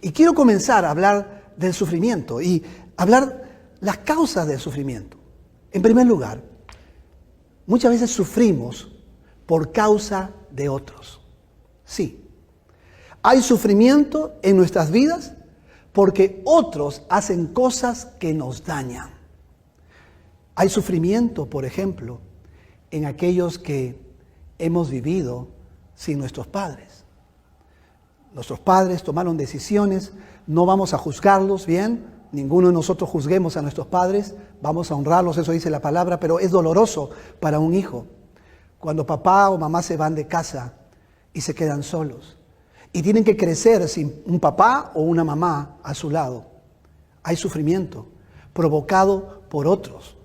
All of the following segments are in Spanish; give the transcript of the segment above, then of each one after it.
Y quiero comenzar a hablar del sufrimiento y hablar las causas del sufrimiento. En primer lugar, muchas veces sufrimos por causa de otros. Sí, hay sufrimiento en nuestras vidas porque otros hacen cosas que nos dañan. Hay sufrimiento, por ejemplo, en aquellos que hemos vivido sin nuestros padres. Nuestros padres tomaron decisiones, no vamos a juzgarlos, bien, ninguno de nosotros juzguemos a nuestros padres, vamos a honrarlos, eso dice la palabra, pero es doloroso para un hijo cuando papá o mamá se van de casa y se quedan solos y tienen que crecer sin un papá o una mamá a su lado. Hay sufrimiento provocado por otros,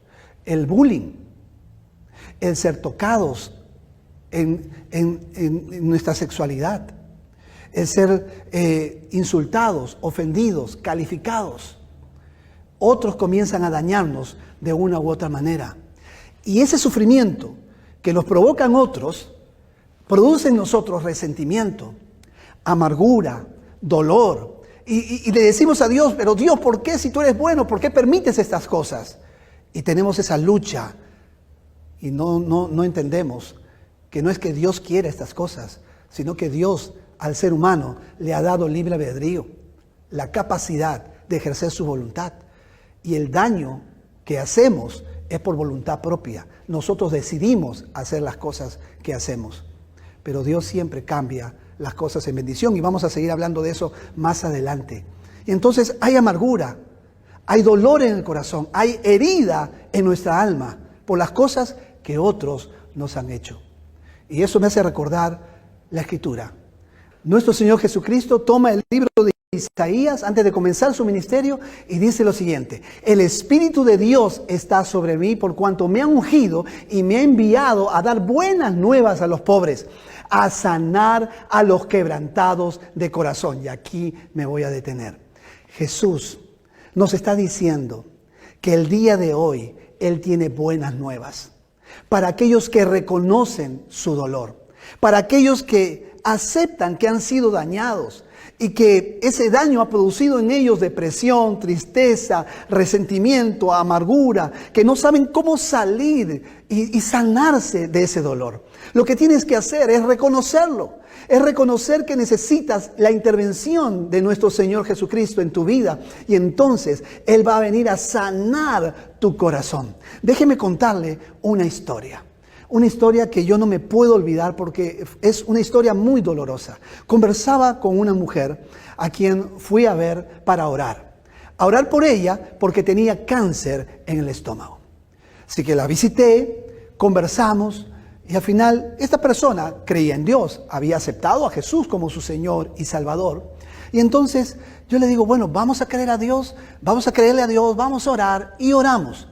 el bullying, el ser tocados en nuestra sexualidad, el ser insultados, ofendidos, calificados. Otros comienzan a dañarnos de una u otra manera. Y ese sufrimiento que nos provocan otros, produce en nosotros resentimiento, amargura, dolor. Y le decimos a Dios, pero Dios, ¿por qué si tú eres bueno? ¿Por qué permites estas cosas? Y tenemos esa lucha y no entendemos que no es que Dios quiera estas cosas, sino que Dios al ser humano le ha dado libre albedrío, la capacidad de ejercer su voluntad. Y el daño que hacemos es por voluntad propia. Nosotros decidimos hacer las cosas que hacemos. Pero Dios siempre cambia las cosas en bendición y vamos a seguir hablando de eso más adelante. Y entonces hay amargura, hay dolor en el corazón, hay herida en nuestra alma por las cosas que otros nos han hecho. Y eso me hace recordar la Escritura. Nuestro Señor Jesucristo toma el libro de Isaías antes de comenzar su ministerio y dice lo siguiente: el Espíritu de Dios está sobre mí por cuanto me ha ungido y me ha enviado a dar buenas nuevas a los pobres, a sanar a los quebrantados de corazón. Y aquí me voy a detener. Jesús nos está diciendo que el día de hoy Él tiene buenas nuevas para aquellos que reconocen su dolor, para aquellos que aceptan que han sido dañados y que ese daño ha producido en ellos depresión, tristeza, resentimiento, amargura, que no saben cómo salir y sanarse de ese dolor. Lo que tienes que hacer es reconocerlo, es reconocer que necesitas la intervención de nuestro Señor Jesucristo en tu vida y entonces Él va a venir a sanar tu corazón. Déjeme contarle una historia. Una historia que yo no me puedo olvidar porque es una historia muy dolorosa. Conversaba con una mujer a quien fui a ver para orar. A orar por ella porque tenía cáncer en el estómago. Así que la visité, conversamos y al final esta persona creía en Dios. Había aceptado a Jesús como su Señor y Salvador. Y entonces yo le digo, bueno, vamos a creer a Dios, vamos a creerle a Dios, vamos a orar y oramos.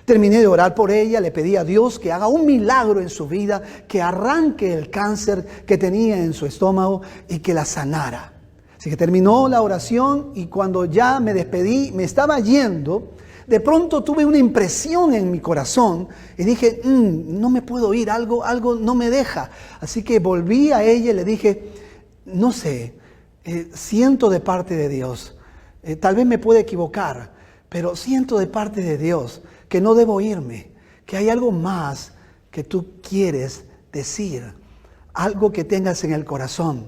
Terminé de orar por ella, le pedí a Dios que haga un milagro en su vida, que arranque el cáncer que tenía en su estómago y que la sanara. Así que terminó la oración y cuando ya me despedí, me estaba yendo, de pronto tuve una impresión en mi corazón y dije, no me puedo ir, algo no me deja. Así que volví a ella y le dije, no sé, siento de parte de Dios, tal vez me pueda equivocar, pero siento de parte de Dios que no debo irme, que hay algo más que tú quieres decir, algo que tengas en el corazón.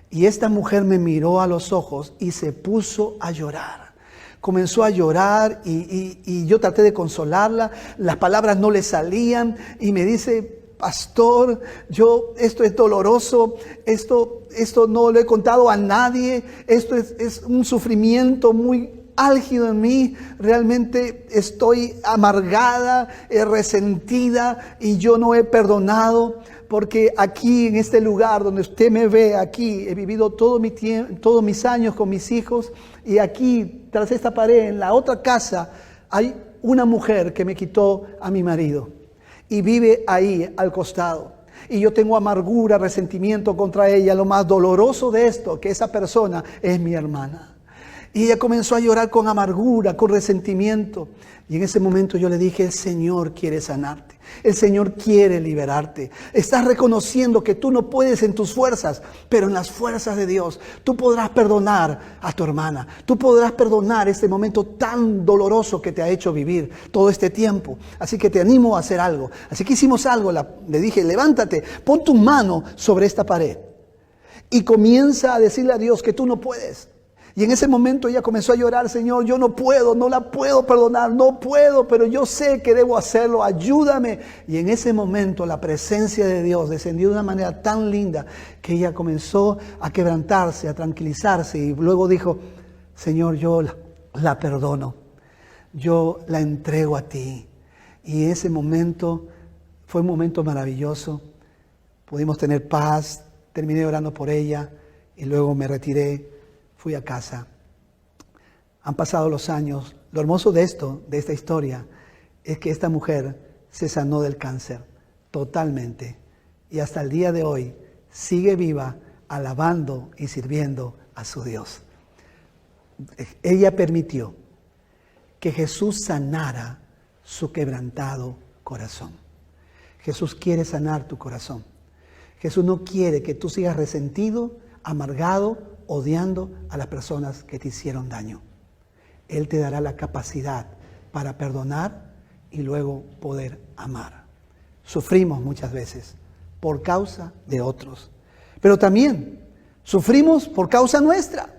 Y esta mujer me miró a los ojos y se puso a llorar. Comenzó a llorar y yo traté de consolarla, las palabras no le salían y me dice, pastor, esto es doloroso, esto no lo he contado a nadie, esto es un sufrimiento muy álgido en mí, realmente estoy amargada, resentida y yo no he perdonado porque aquí en este lugar donde usted me ve aquí, he vivido todo mi tiempo, todos mis años con mis hijos y aquí tras esta pared en la otra casa hay una mujer que me quitó a mi marido y vive ahí al costado. Y yo tengo amargura, resentimiento contra ella. Lo más doloroso de esto, que esa persona es mi hermana. Y ella comenzó a llorar con amargura, con resentimiento. Y en ese momento yo le dije, el Señor quiere sanarte. El Señor quiere liberarte. Estás reconociendo que tú no puedes en tus fuerzas, pero en las fuerzas de Dios tú podrás perdonar a tu hermana. Tú podrás perdonar este momento tan doloroso que te ha hecho vivir todo este tiempo. Así que te animo a hacer algo. Así que hicimos algo. Le dije, levántate, pon tu mano sobre esta pared y comienza a decirle a Dios que tú no puedes. Y en ese momento ella comenzó a llorar, Señor, yo no puedo, no la puedo perdonar, no puedo, pero yo sé que debo hacerlo, ayúdame. Y en ese momento la presencia de Dios descendió de una manera tan linda que ella comenzó a quebrantarse, a tranquilizarse y luego dijo, Señor, yo la perdono, yo la entrego a ti. Y ese momento fue un momento maravilloso, pudimos tener paz, terminé orando por ella y luego me retiré. Fui a casa. Han pasado los años. Lo hermoso de esta historia, es que esta mujer se sanó del cáncer totalmente. Y hasta el día de hoy sigue viva, alabando y sirviendo a su Dios. Ella permitió que Jesús sanara su quebrantado corazón. Jesús quiere sanar tu corazón. Jesús no quiere que tú sigas resentido, amargado, odiando a las personas que te hicieron daño. Él te dará la capacidad para perdonar y luego poder amar. Sufrimos muchas veces por causa de otros, pero también sufrimos por causa nuestra.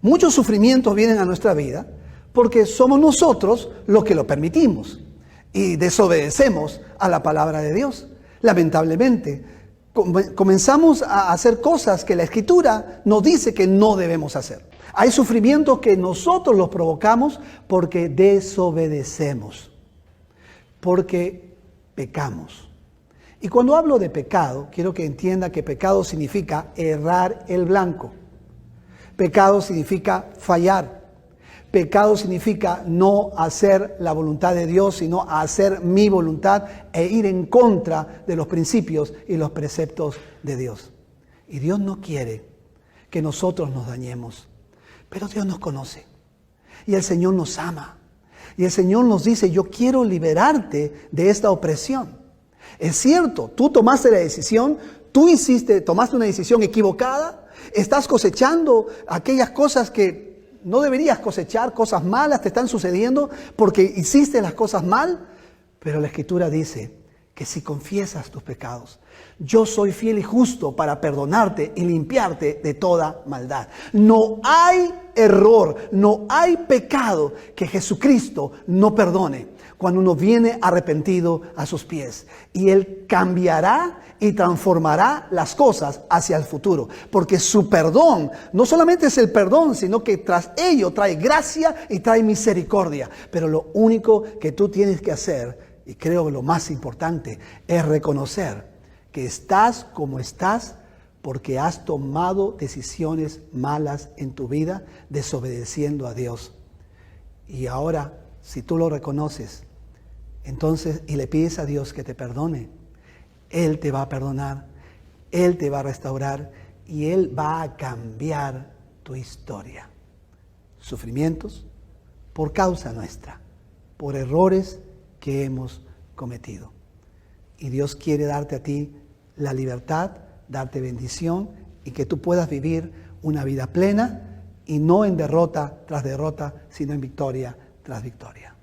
Muchos sufrimientos vienen a nuestra vida porque somos nosotros los que lo permitimos y desobedecemos a la palabra de Dios. Lamentablemente, comenzamos a hacer cosas que la Escritura nos dice que no debemos hacer. Hay sufrimientos que nosotros los provocamos porque desobedecemos, porque pecamos. Y cuando hablo de pecado, quiero que entienda que pecado significa errar el blanco. Pecado significa fallar. Pecado significa no hacer la voluntad de Dios, sino hacer mi voluntad e ir en contra de los principios y los preceptos de Dios. Y Dios no quiere que nosotros nos dañemos, pero Dios nos conoce y el Señor nos ama. Y el Señor nos dice, yo quiero liberarte de esta opresión. Es cierto, tú tomaste la decisión, tomaste una decisión equivocada, estás cosechando aquellas cosas que no deberías cosechar, cosas malas te están sucediendo porque hiciste las cosas mal, pero la Escritura dice que si confiesas tus pecados, yo soy fiel y justo para perdonarte y limpiarte de toda maldad. No hay error, no hay pecado que Jesucristo no perdone cuando uno viene arrepentido a sus pies. Y Él cambiará y transformará las cosas hacia el futuro. Porque su perdón no solamente es el perdón, sino que tras ello trae gracia y trae misericordia. Pero lo único que tú tienes que hacer, y creo que lo más importante, es reconocer que estás como estás porque has tomado decisiones malas en tu vida, desobedeciendo a Dios. Y ahora, si tú lo reconoces, entonces, y le pides a Dios que te perdone, Él te va a perdonar, Él te va a restaurar y Él va a cambiar tu historia. Sufrimientos por causa nuestra, por errores que hemos cometido. Y Dios quiere darte a ti la libertad, darte bendición y que tú puedas vivir una vida plena y no en derrota tras derrota, sino en victoria tras victoria.